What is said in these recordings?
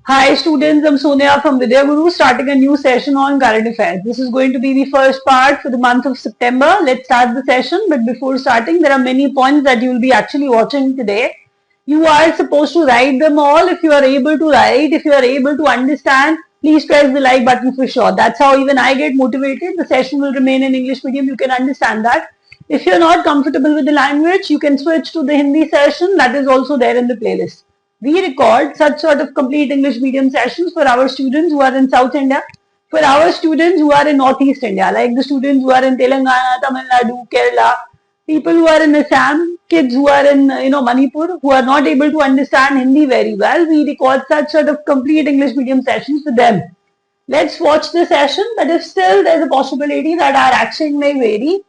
Hi students, I'm Sonia from Vidya Guru, starting a new session on current affairs. This is going to be the first part for the month of September. Let's start the session, but before starting, there are many points that you will be actually watching today. You are supposed to write them all. If you are able to write, if you are able to understand, please press the like button for sure. That's how even I get motivated. The session will remain in English medium. You can understand that. If you're not comfortable with the language, you can switch to the Hindi session. That is also there in the playlist. We record such sort of complete English medium sessions for our students who are in South India, for our students who are in Northeast India, like the students who are in Telangana, Tamil Nadu, Kerala, people who are in Assam, kids who are in Manipur, who are not able to understand Hindi very well. We record such sort of complete English medium sessions for them. Let's watch the session, but if still there's a possibility that our accent may vary,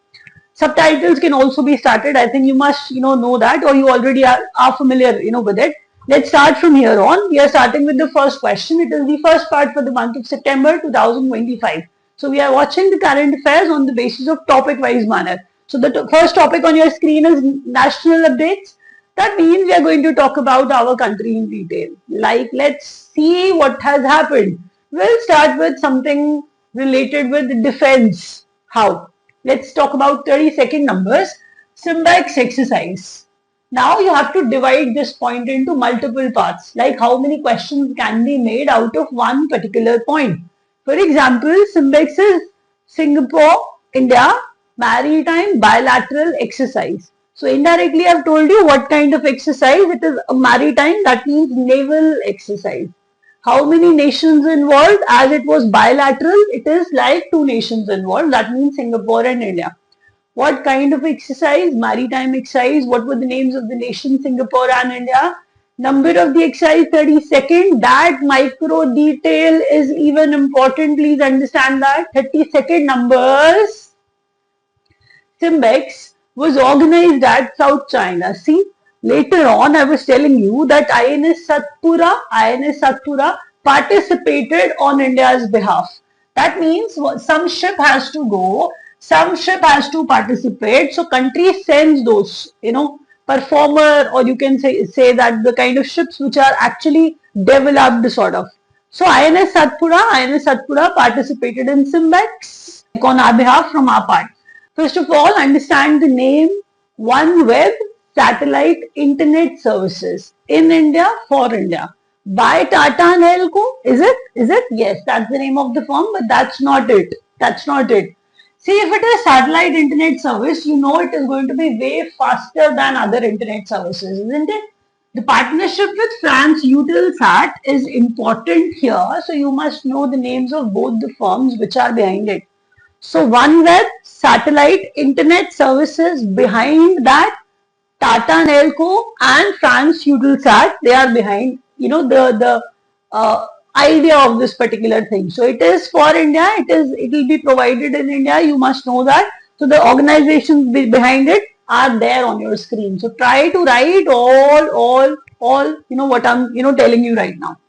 subtitles can also be started. I think you must know that, or you already are familiar with it. Let's start from here on. We are starting with the first question. It is the first part for the month of September 2025. So we are watching the current affairs on the basis of topic-wise manner. So the first topic on your screen is national updates. That means we are going to talk about our country in detail. Like, let's see what has happened. We'll start with something related with defense. How? Let's talk about 30-second numbers. Simbex exercise. Now you have to divide this point into multiple parts, like how many questions can be made out of one particular point. For example, Simbex is Singapore, India, maritime bilateral exercise. So indirectly I've told you what kind of exercise. It is a maritime, that means naval exercise. How many nations involved? As it was bilateral, it is like two nations involved, that means Singapore and India. What kind of exercise? Maritime exercise. What were the names of the nations Singapore and India? Number of the exercise 32nd. That micro detail is even important. Please understand that. 32nd numbers. Simbex was organized at South China. See, later on I was telling you that INS Satpura participated on India's behalf. That means some ship has to go, some ship has to participate. So country sends those, performer, or you can say that the kind of ships which are actually developed sort of. So INS Satpura participated in Simbex on our behalf from our part. First of all, understand the name OneWeb Satellite Internet Services in India for India by Tata and Elco. Is it? Yes, that's the name of the firm, but that's not it. That's not it. See, if it is satellite internet service, it is going to be way faster than other internet services, isn't it? The partnership with France Eutelsat is important here, so you must know the names of both the firms which are behind it. So OneWeb Satellite Internet Services, behind that Tata and Elco and France Eutelsat, they are behind the idea of this particular thing. So it is for India. It will be provided in India. You must know that. So the organizations behind it are there on your screen. So try to write all what I'm telling you right now.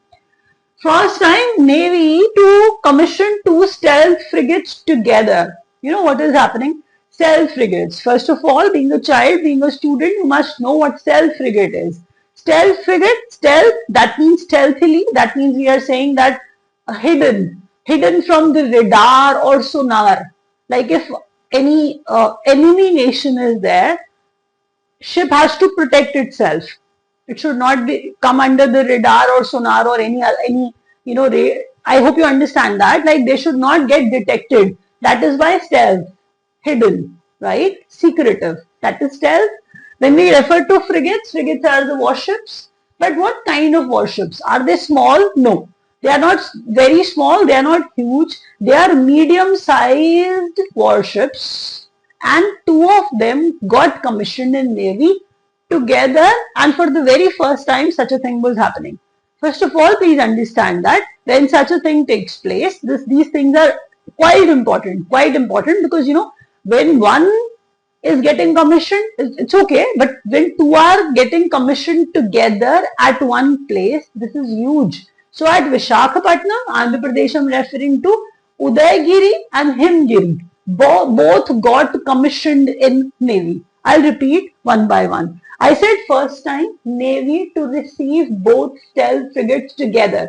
First time Navy to commission two stealth frigates together. You know what is happening? Stealth frigates. First of all, being a child, being a student, you must know what stealth frigate is. Stealth frigate, stealth, that means stealthily. That means we are saying that hidden from the radar or sonar. Like if any enemy nation is there, ship has to protect itself. It should not come under the radar or sonar or any I hope you understand that. Like they should not get detected. That is why stealth, hidden, right? Secretive. That is stealth. When we refer to frigates, frigates are the warships. But what kind of warships? Are they small? No. They are not very small. They are not huge. They are medium-sized warships. And two of them got commissioned in Navy together, and for the very first time such a thing was happening. First of all, please understand that when such a thing takes place, these things are quite important because when one is getting commissioned, it's okay, but when two are getting commissioned together at one place, this is huge. So at Visakhapatnam, Andhra Pradesh, I'm referring to Udaygiri and Himgiri. Both got commissioned in Navy. I'll repeat one by one. I said first time Navy to receive both stealth frigates together.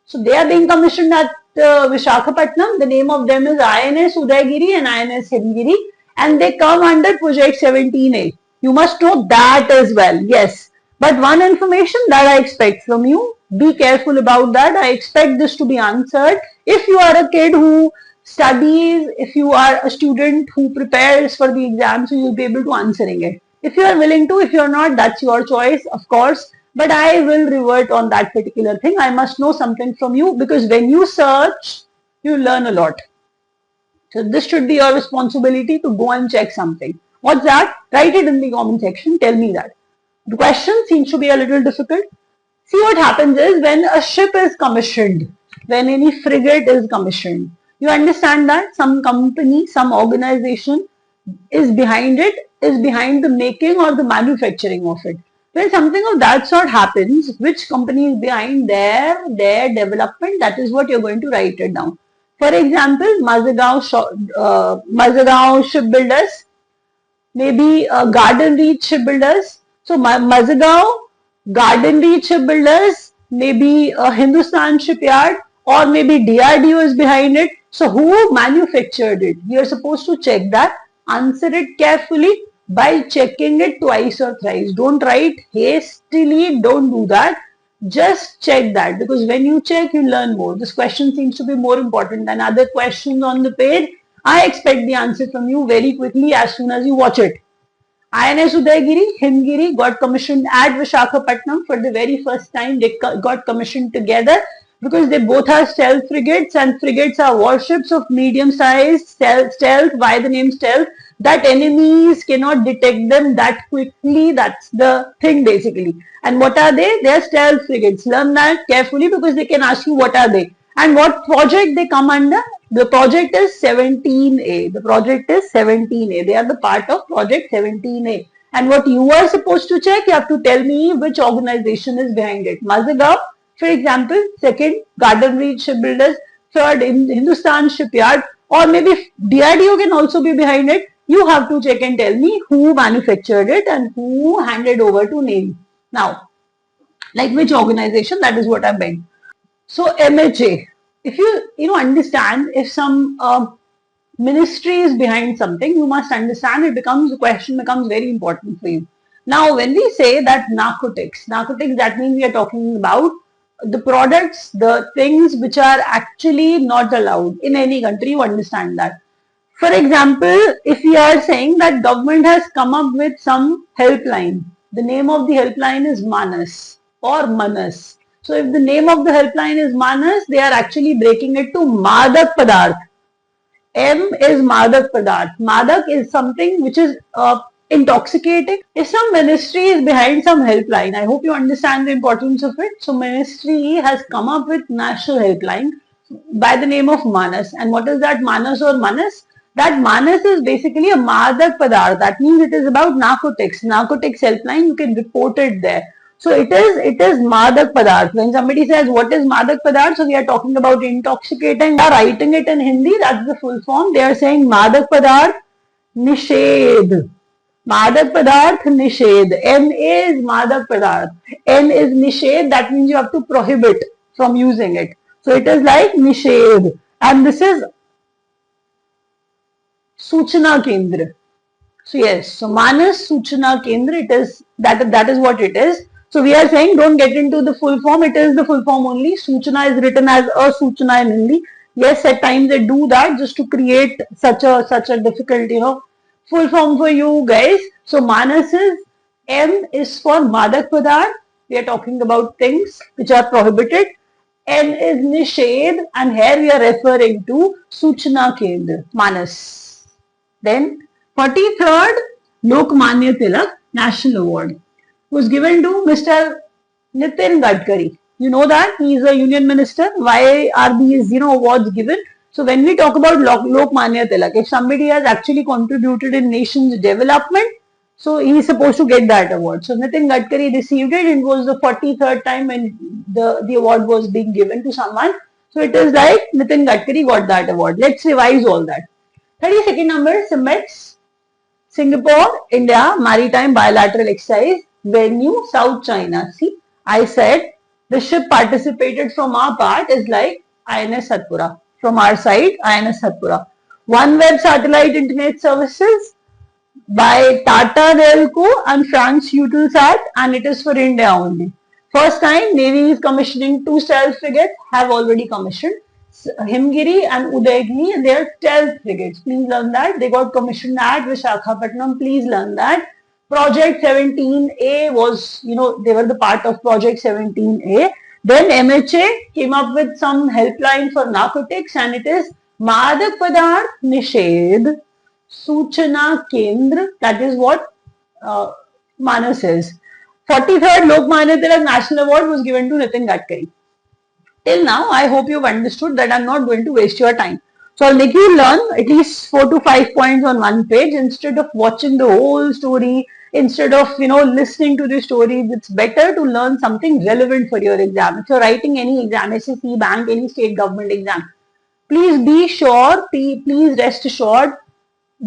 So they are being commissioned at Vishakhapatnam. The name of them is INS Udaygiri and INS Himgiri, and they come under Project 17A. You must know that as well. Yes. But one information that I expect from you, be careful about that. I expect this to be answered. If you are a kid who studies, if you are a student who prepares for the exam, so you'll be able to answering it. If you are willing to, if you're not, that's your choice, of course. But I will revert on that particular thing. I must know something from you, because when you search, you learn a lot. So this should be your responsibility to go and check something. What's that? Write it in the comment section. Tell me that. The question seems to be a little difficult. See, what happens is when a ship is commissioned, when any frigate is commissioned, you understand that some company, some organization is behind it, is behind the making or the manufacturing of it. When something of that sort happens, which company is behind their development, that is what you're going to write it down. For example, Mazagon Shipbuilders, maybe Garden Reach Shipbuilders. So Mazagon, Garden Reach Shipbuilders, maybe Hindustan Shipyard, or maybe DRDO is behind it. So who manufactured it? You are supposed to check that. Answer it carefully by checking it twice or thrice. Don't write hastily. Don't do that. Just check that, because when you check, you learn more. This question seems to be more important than other questions on the page. I expect the answer from you very quickly as soon as you watch it. INS Udaygiri, Himgiri got commissioned at Vishakhapatnam for the very first time. They got commissioned together because they both are stealth frigates, and frigates are warships of medium size, stealth, why the name stealth, that enemies cannot detect them that quickly. That's the thing basically. And what are they? They are stealth frigates. Learn that carefully, because they can ask you what are they and what project they come under. The project is 17A. The project is 17A. They are the part of project 17A. And what you are supposed to check, you have to tell me which organization is behind it. Mazagon, for example. Second, Garden Reach Shipbuilders. Third, Hindustan Shipyard, or maybe DRDO can also be behind it. You have to check and tell me who manufactured it and who handed over to name. Now, like which organization, that is what I meant. So MHA, if you understand, if some ministry is behind something, you must understand the question becomes very important for you. Now, when we say that narcotics, that means we are talking about the products, the things which are actually not allowed in any country. You understand that. For example, if we are saying that government has come up with some helpline, the name of the helpline is Manas or Manas. So if the name of the helpline is Manas, they are actually breaking it to Madak Padarth. M is Madak Padarth. Madak is something which is intoxicating. If some ministry is behind some helpline, I hope you understand the importance of it. So ministry has come up with national helpline by the name of Manas. And what is that Manas or Manas? That Manas is basically a Madak Padarth. That means it is about narcotics. Narcotics helpline, you can report it there. So it is Madak Padarth. When somebody says what is Madak Padarth, so we are talking about intoxicating. They are writing it in Hindi, that's the full form. They are saying Madak Padarth Nishedh. Madak Padarth Nishedh. M is Madak Padarth. N is Nishedh. That means you have to prohibit from using it. So it is like Nishedh. And this is Suchna Kendra. So yes, so Manas Suchna Kendra, it is that is what it is. So we are saying don't get into the full form. It is the full form only. Suchna is written as a Suchna in Hindi. Yes, at times they do that just to create such a difficult, full form for you guys. So Manas is M is for Madak Padarth. We are talking about things which are prohibited. N is Nishedh, and here we are referring to Suchna Kendra, Manas. Then 43rd Lokmanya Tilak National Award was given to Mr. Nitin Gadkari. You know that he is a union minister. Why are these awards given? So when we talk about Lokmanya Tilak, if somebody has actually contributed in nation's development, so he is supposed to get that award. So Nitin Gadkari received it. It was the 43rd time when the award was being given to someone. So it is like Nitin Gadkari got that award. Let's revise all that. 32nd number, CIMEX, Singapore, India, Maritime Bilateral Exercise, venue, South China. See, I said the ship participated from our part is like INS Satpura. From our side, INS Satpura. OneWeb satellite internet services by Tata Delco and France Eutelsat, and it is for India only. First time Navy is commissioning 2 stealth frigates, have already commissioned. Himgiri and Udaygiri, and they are stealth frigates. Please learn that. They got commissioned at Visakhapatnam. Please learn that. Project 17A was, they were the part of Project 17A. Then MHA came up with some helpline for narcotics, and it is Madak Padarth Nishedh Suchana Kendra. That is what Manas is. 43rd Lokmanya Tilak National Award was given to Nitin Gadkari. Till now, I hope you've understood that I'm not going to waste your time. So I'll make you learn at least 4 to 5 points on one page instead of watching the whole story, instead of, listening to the story. It's better to learn something relevant for your exam. If you're writing any exam, SSC, bank, any state government exam, please be sure, please rest assured,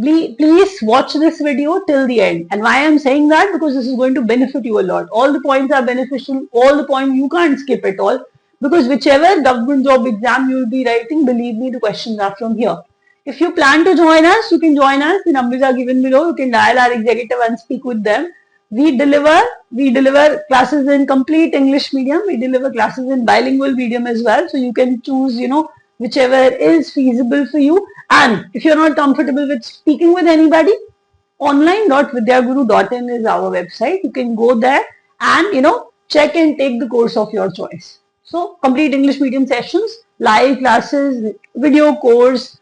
please watch this video till the end. And why I'm saying that? Because this is going to benefit you a lot. All the points are beneficial. All the points you can't skip at all. Because whichever government job exam you will be writing, believe me, the questions are from here. If you plan to join us, you can join us. The numbers are given below. You can dial our executive and speak with them. We deliver classes in complete English medium. We deliver classes in bilingual medium as well. So you can choose, whichever is feasible for you. And if you're not comfortable with speaking with anybody, online.vidyaguru.in is our website. You can go there and, check and take the course of your choice. So, complete English medium sessions, live classes, video course,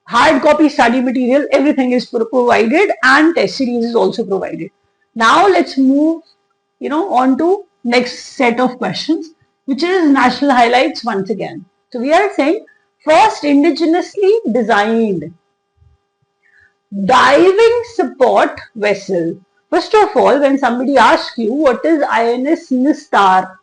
hard copy study material, everything is provided, and test series is also provided. Now, let's move, on to next set of questions, which is national highlights once again. So, we are saying first indigenously designed diving support vessel. First of all, when somebody asks you what is INS Nistar,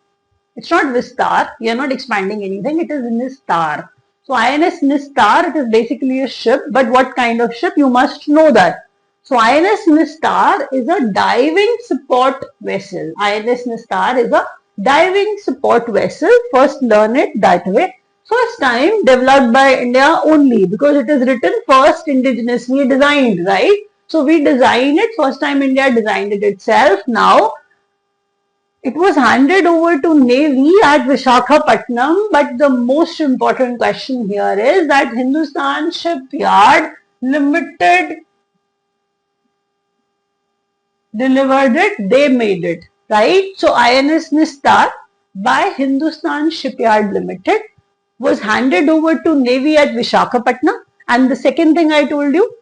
it's not Vistar, we are not expanding anything, it is Nistar. So INS Nistar, it is basically a ship, but what kind of ship? You must know that. So INS Nistar is a diving support vessel. INS Nistar is a diving support vessel. First learn it that way. First time developed by India only, because it is written first indigenously designed, right? So we designed it, first time India designed it itself. Now it was handed over to Navy at Visakhapatnam, but the most important question here is that Hindustan Shipyard Limited delivered it, they made it, right? So INS Nistar by Hindustan Shipyard Limited was handed over to Navy at Visakhapatnam, and the second thing I told you,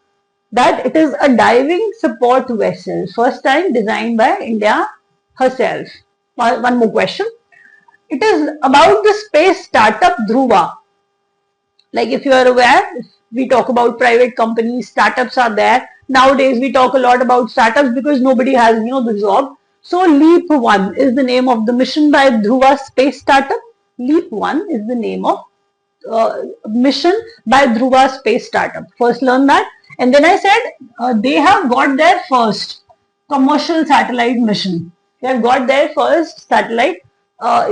that it is a diving support vessel, first time designed by India herself. One more question. It is about the space startup Dhruva. Like if you are aware, we talk about private companies, startups are there. Nowadays we talk a lot about startups because nobody has, the job. So Leap 1 is the name of the mission by Dhruva Space Startup. Leap 1 is the name of mission by Dhruva Space Startup. First learn that. And then I said they have got their first commercial satellite mission. They have got their first satellite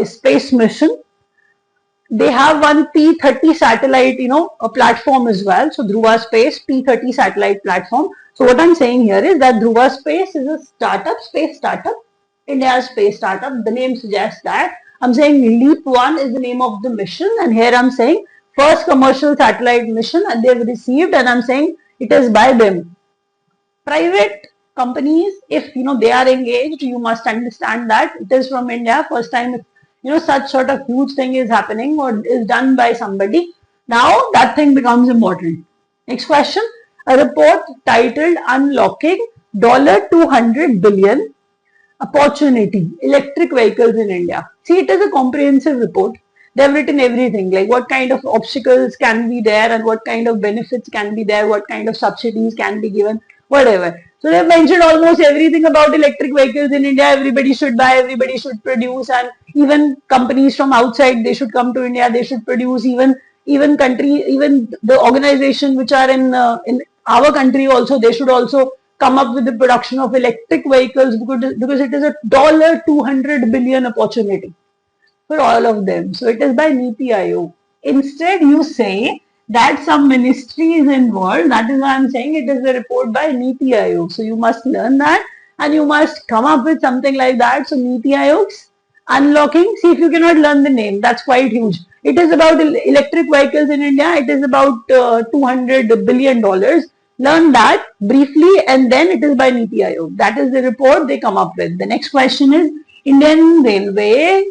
space mission. They have one P30 satellite, a platform as well. So Dhruva Space P30 satellite platform. So what I'm saying here is that Dhruva Space is a startup, space startup, India's space startup. The name suggests that. I'm saying Leap 1 is the name of the mission, and here I'm saying first commercial satellite mission, and they've received, and I'm saying it is by them. Private companies, if they are engaged, you must understand that it is from India. First time, such sort of huge thing is happening or is done by somebody. Now that thing becomes important. Next question. A report titled Unlocking $200 billion Opportunity Electric Vehicles in India. See, it is a comprehensive report. They have written everything, like what kind of obstacles can be there and what kind of benefits can be there, what kind of subsidies can be given, whatever. So they have mentioned almost everything about electric vehicles in India. Everybody should buy, everybody should produce, and even companies from outside, they should come to India, they should produce. Even the organization which are in our country also, they should also come up with the production of electric vehicles because it is a $200 billion opportunity. for all of them. So it is by Niti Aayog. Instead, you say that some ministry is involved. That is why I'm saying it is a report by Niti Aayog. So you must learn that and you must come up with something like that. So Niti Aayog's unlocking. See if you cannot learn the name. That's quite huge. It is about electric vehicles in India. It is about $200 billion. Learn that briefly and then it is by Niti Aayog. That is the report they come up with. The next question is Indian Railway,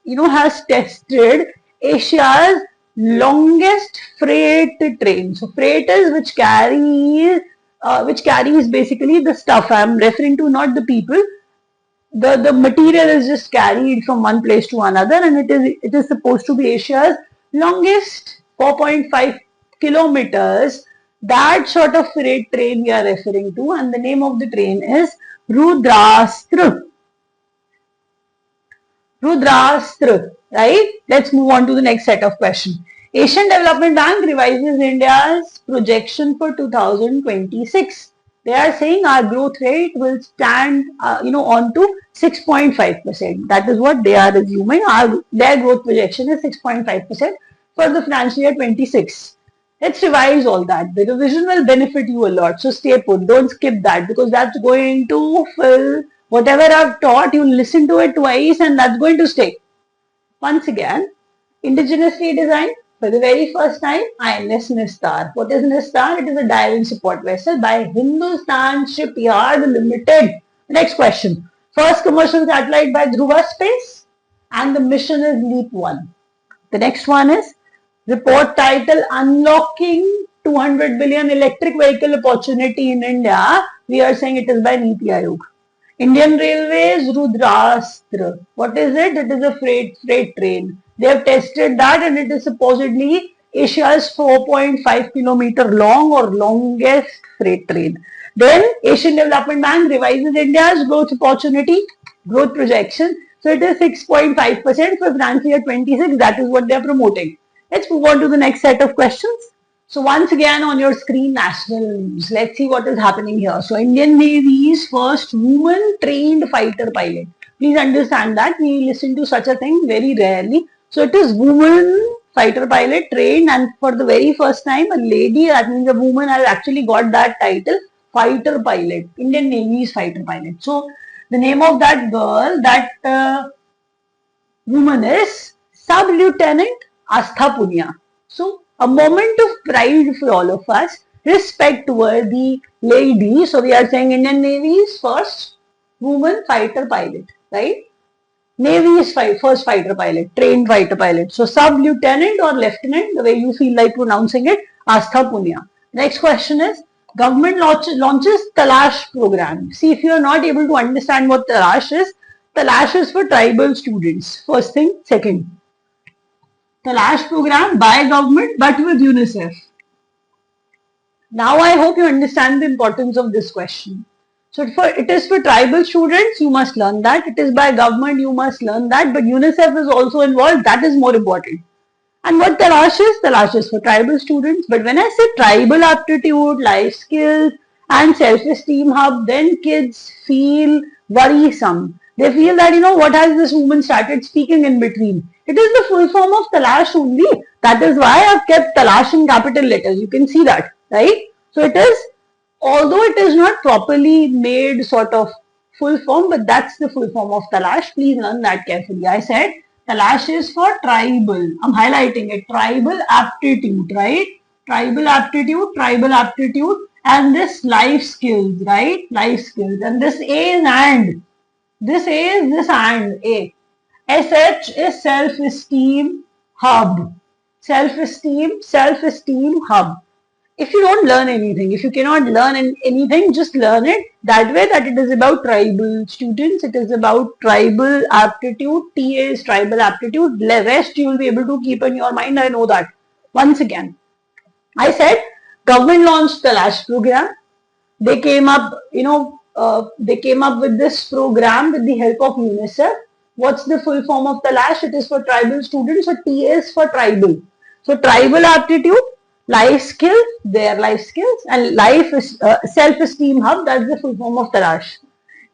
has tested Asia's longest freight train. So freight is which carries basically the stuff. I'm referring to not the people. The material is just carried from one place to another, and it is supposed to be Asia's longest 4.5 kilometers. That sort of freight train we are referring to, and the name of the train is Rudrastra. Rudrastra, right? Let's move on to the next set of questions. Asian Development Bank revises India's projection for 2026. They are saying our growth rate will stand, on to 6.5%. That is what they are assuming. Their growth projection is 6.5% for the financial year 26. Let's revise all that. The revision will benefit you a lot. So stay put. Don't skip that because that's going to fill whatever I've taught. You'll listen to it twice and that's going to stay. Once again, indigenously designed for the very first time, INS Nistar. What is Nistar? It is a diving support vessel by Hindustan Shipyard Limited. Next question. First commercial satellite by Dhruva Space and the mission is Leap 1. The next one is report title Unlocking 200 billion electric vehicle opportunity in India. We are saying it is by Niti Aayog. Indian Railways Rudrastra. What is it? It is a freight train. They have tested that and it is supposedly Asia's 4.5 kilometer long or longest freight train. Then Asian Development Bank revises India's growth projection. So it is 6.5% for financial year 26. That is what they are promoting. Let's move on to the next set of questions. So once again on your screen, national news. Let's see what is happening here. So Indian Navy's first woman-trained fighter pilot. Please understand that we listen to such a thing very rarely. So it is woman fighter pilot trained, and for the very first time a lady, that means a woman, has actually got that title, fighter pilot, Indian Navy's fighter pilot. So the name of that girl, that woman is Sub-Lieutenant Astha Punia. So a moment of pride for all of us, respect toward the lady. So we are saying Indian Navy's first woman fighter pilot, right? Navy's first fighter pilot, trained fighter pilot. So sub-lieutenant or lieutenant, the way you feel like pronouncing it, Astha Punia. Next question is, government launches Talash program. See, if you are not able to understand what Talash is for tribal students. First thing. Second, Talash program by government but with UNICEF. Now I hope you understand the importance of this question. So it is for tribal students, you must learn that. It is by government, you must learn that. But UNICEF is also involved, that is more important. And what Talash is for tribal students. But when I say tribal aptitude, life skills and self-esteem hub, then kids feel worrisome. They feel that, what has this woman started speaking in between? It is the full form of Talash only. That is why I have kept Talash in capital letters. You can see that, right? So it is, although it is not properly made sort of full form, but that's the full form of Talash. Please learn that carefully. I said Talash is for tribal. I'm highlighting it. Tribal aptitude, right? Tribal aptitude, and this life skills, right? Life skills. And this A is and. This A is this and A. SH is self-esteem hub. Self-esteem hub. If you don't learn anything, if you cannot learn anything, just learn it that way, that it is about tribal students, it is about tribal aptitude, TA is tribal aptitude, the rest you will be able to keep in your mind, I know that. Once again, I said government launched the Talash program. They came up, with this program with the help of UNICEF. What's the full form of Talash? It is for tribal students, so TA is for tribal. So tribal aptitude, life skills, their life skills, and life is self-esteem hub, that's the full form of Talash.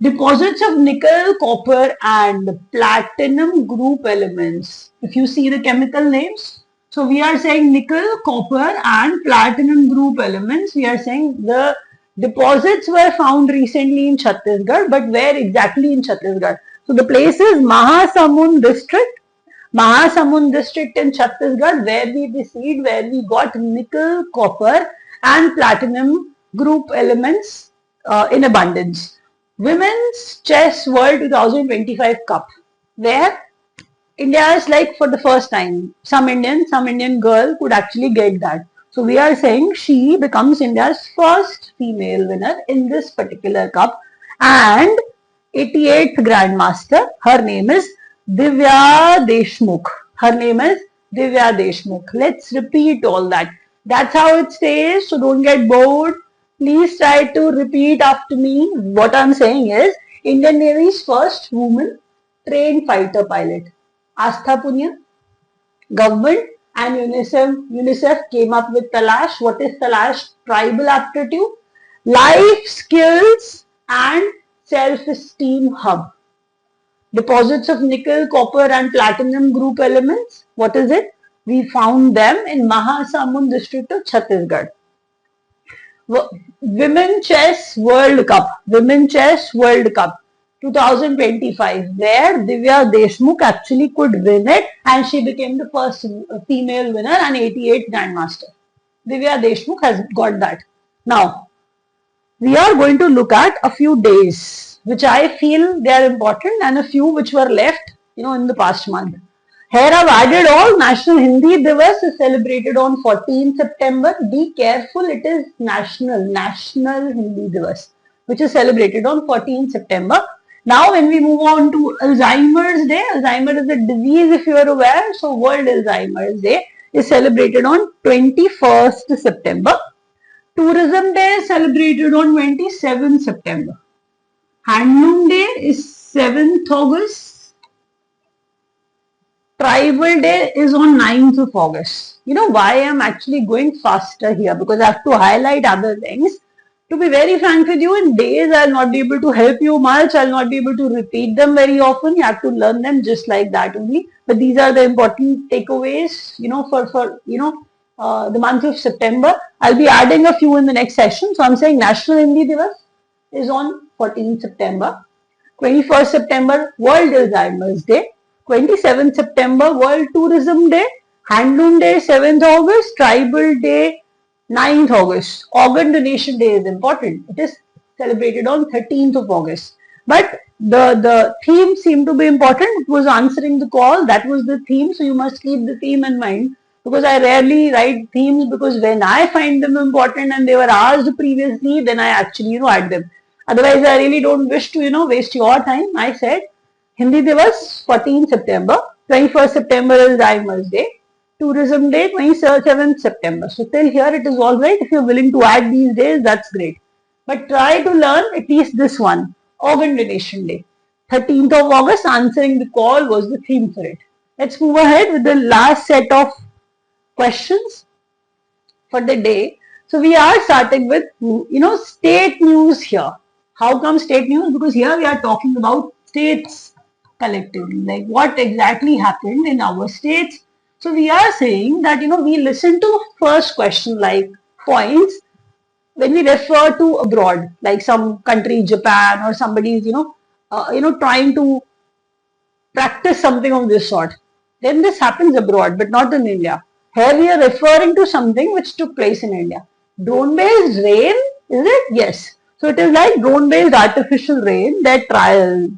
Deposits of nickel, copper and platinum group elements. If you see the chemical names, so we are saying nickel, copper and platinum group elements. We are saying the deposits were found recently in Chhattisgarh, but where exactly in Chhattisgarh? So the place is Mahasamund district. Mahasamund district in Chhattisgarh, where we got nickel, copper and platinum group elements in abundance. Women's Chess World 2025 Cup, where India is like for the first time, some Indian girl could actually get that. So we are saying she becomes India's first female winner in this particular cup, and 88th Grandmaster. Her name is Divya Deshmukh. Her name is Divya Deshmukh. Let's repeat all that. That's how it stays, so don't get bored. Please try to repeat after me. What I'm saying is Indian Navy's first woman trained fighter pilot. Astha Punya, government and UNICEF came up with Talash. What is Talash? Tribal aptitude, life skills and self-esteem hub. Deposits of nickel, copper and platinum group elements. What is it? We found them in Mahasamund district of Chhattisgarh. Women Chess World Cup. Women Chess World Cup 2025, where Divya Deshmukh actually could win it, and she became the first female winner and 88th Grandmaster. Divya Deshmukh has got that. Now, we are going to look at a few days which I feel they are important and a few which were left, in the past month. Here I've added all. National Hindi Divas is celebrated on 14th September. Be careful, it is National Hindi Divas, which is celebrated on 14th September. Now when we move on to Alzheimer's Day, Alzheimer's is a disease if you are aware. So World Alzheimer's Day is celebrated on 21st September. Tourism Day is celebrated on 27th September. Handloom Day is 7th August. Tribal Day is on 9th of August. You know why I'm actually going faster here? Because I have to highlight other things. To be very frank with you, in days I'll not be able to help you much. I'll not be able to repeat them very often. You have to learn them just like that only. But these are the important takeaways, for the month of September. I'll be adding a few in the next session. So I'm saying National Hindi Divas is on 14th September. 21st September, World Alzheimer's Day. 27th September, World Tourism Day. Handloom Day, 7th August. Tribal Day, 9th August. Organ Donation Day is important. It is celebrated on 13th of August. But the theme seemed to be important. It was answering the call. That was the theme. So you must keep the theme in mind. Because I rarely write themes, because when I find them important and they were asked previously, then I actually, add them. Otherwise, I really don't wish to, waste your time. I said Hindi Divas, 14th September. 21st September is Alzheimer's Day. Tourism Day, 27th September. So till here it is alright. If you're willing to add these days, that's great. But try to learn at least this one. Organ Donation Day. 13th of August, answering the call was the theme for it. Let's move ahead with the last set of questions for the day. So we are starting with, state news here. How come state news? Because here we are talking about states collectively, like what exactly happened in our states. So we are saying that, we listen to first question like points when we refer to abroad, like some country, Japan, or somebody is, trying to practice something of this sort. Then this happens abroad, but not in India. Here we are referring to something which took place in India. Drone-based rain, is it? Yes. So it is like drone-based artificial rain, their trial.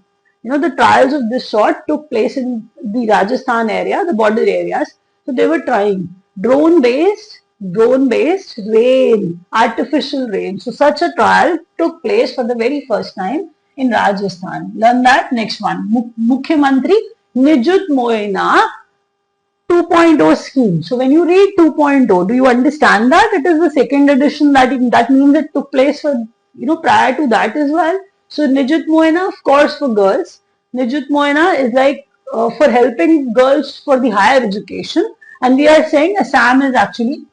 The trials of this sort took place in the Rajasthan area, the border areas. So they were trying drone-based rain, artificial rain. So such a trial took place for the very first time in Rajasthan. Learn that. Next one. Mukhyamantri Nijut Moina 2.0 scheme. So when you read 2.0, do you understand that it is the second edition? That means it took place for, prior to that as well. So Nijut Moina, of course, for girls. Nijut Moina is like for helping girls for the higher education. And we are saying Assam is actually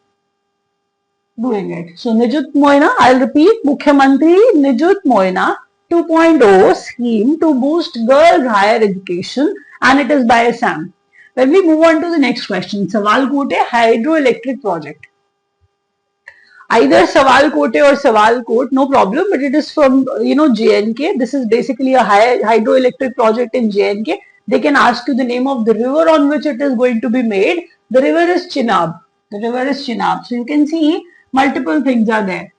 doing it. So Nijut Moina, I'll repeat, Mukhyamantri Nijut Moina 2.0 scheme to boost girls' higher education, and it is by Assam. When we move on to the next question, Sawalkote hydroelectric project. Either Sawalkote or Sawalkot, no problem, but it is from JNK. This is basically a hydroelectric project in JNK. They can ask you the name of the river on which it is going to be made. The river is Chenab. The river is Chenab. So you can see multiple things are there.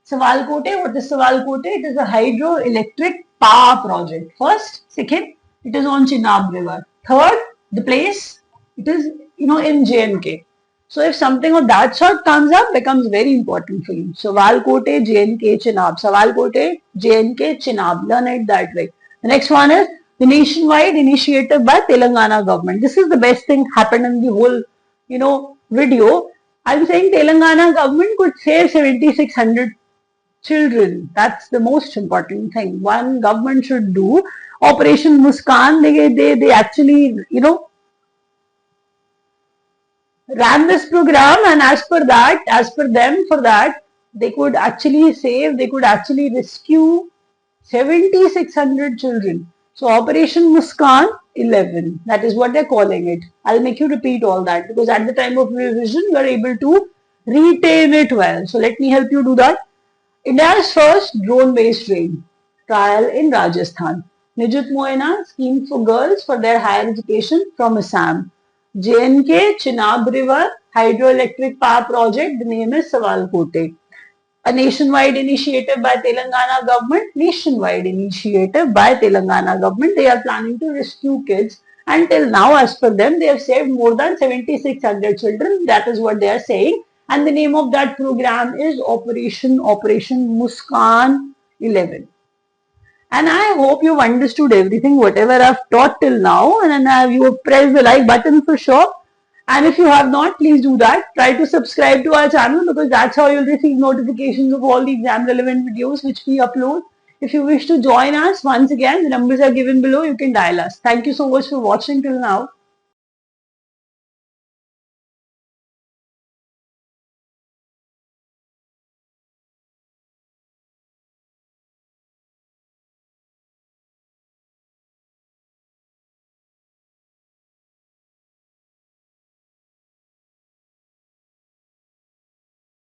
Sawalkote, what is Sawalkote? It is a hydroelectric power project. First, second, it is on Chenab river. Third, the place, it is in JNK. So if something of that sort comes up, becomes very important for you. Sawalkote, JNK, Chenab. Sawalkote, JNK, Chenab. Learn it that way. The next one is the nationwide initiative by Telangana government. This is the best thing happened in the whole, video. I'm saying Telangana government could save 7,600 children. That's the most important thing. One government should do. Operation Muskan, they actually, ran this program, and as per them, for that, they could actually rescue 7,600 children. So Operation Muskan 11, that is what they're calling it. I'll make you repeat all that because at the time of revision, you are able to retain it well. So let me help you do that. India's first drone-based train trial in Rajasthan. Nijut Moena scheme for girls for their higher education from Assam. JNK Chenab River hydroelectric power project. The name is Sawalkote. A nationwide initiative by Telangana government. Nationwide initiative by Telangana government. They are planning to rescue kids. Until now, as per them, they have saved more than 7,600 children. That is what they are saying. And the name of that program is Operation Muskan 11. And I hope you've understood everything, whatever I've taught till now, and you have pressed the like button for sure. And if you have not, please do that. Try to subscribe to our channel because that's how you'll receive notifications of all the exam relevant videos which we upload. If you wish to join us, once again, the numbers are given below. You can dial us. Thank you so much for watching till now.